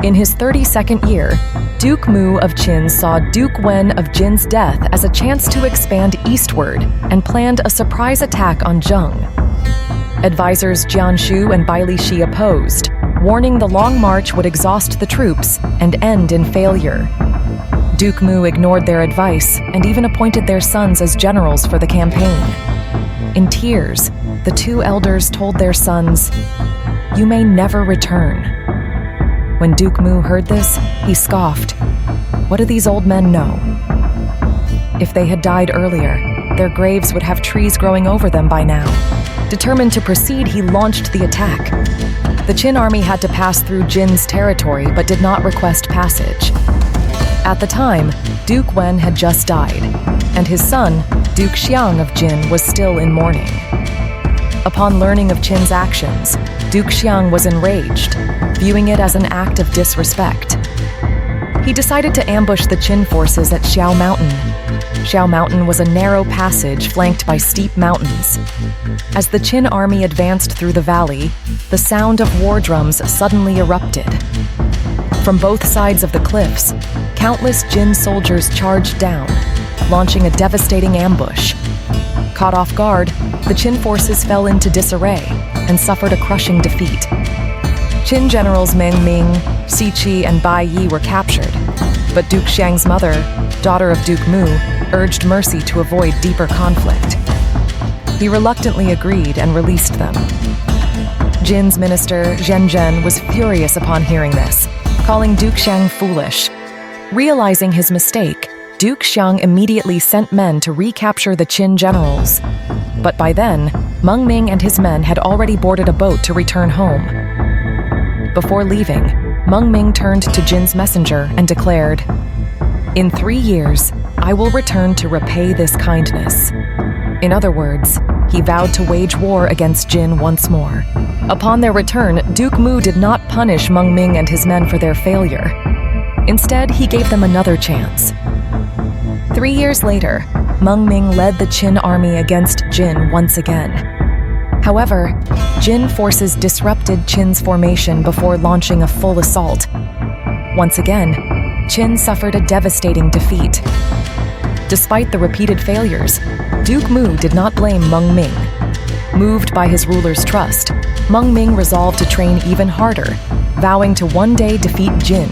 In his 32nd year, Duke Mu of Qin saw Duke Wen of Jin's death as a chance to expand eastward and planned a surprise attack on Zheng. Advisors Jianshu and Bai Qi opposed, warning the long march would exhaust the troops and end in failure. Duke Mu ignored their advice and even appointed their sons as generals for the campaign. In tears, the two elders told their sons, "You may never return." When Duke Mu heard this, he scoffed. What do these old men know? If they had died earlier, their graves would have trees growing over them by now. Determined to proceed, he launched the attack. The Qin army had to pass through Jin's territory but did not request passage. At the time, Duke Wen had just died, and his son, Duke Xiang of Jin, was still in mourning. Upon learning of Qin's actions, Duke Xiang was enraged, viewing it as an act of disrespect. He decided to ambush the Qin forces at Xiao Mountain. Xiao Mountain was a narrow passage flanked by steep mountains. As the Qin army advanced through the valley, the sound of war drums suddenly erupted. From both sides of the cliffs, countless Jin soldiers charged down, launching a devastating ambush. Caught off guard, the Qin forces fell into disarray and suffered a crushing defeat. Qin generals Meng Ming, Si Qi, and Bai Yi were captured, but Duke Xiang's mother, daughter of Duke Mu, urged mercy to avoid deeper conflict. He reluctantly agreed and released them. Jin's minister, Qin-Jin, was furious upon hearing this, calling Duke Xiang foolish. Realizing his mistake, Duke Xiang immediately sent men to recapture the Qin generals. But by then, Meng Ming and his men had already boarded a boat to return home. Before leaving, Meng Ming turned to Jin's messenger and declared, "In 3 years, I will return to repay this kindness." In other words, he vowed to wage war against Jin once more. Upon their return, Duke Mu did not punish Meng Ming and his men for their failure. Instead, he gave them another chance. 3 years later, Meng Ming led the Qin army against Jin once again. However, Jin forces disrupted Qin's formation before launching a full assault. Once again, Qin suffered a devastating defeat. Despite the repeated failures, Duke Mu did not blame Meng Ming. Moved by his ruler's trust, Meng Ming resolved to train even harder, vowing to one day defeat Jin.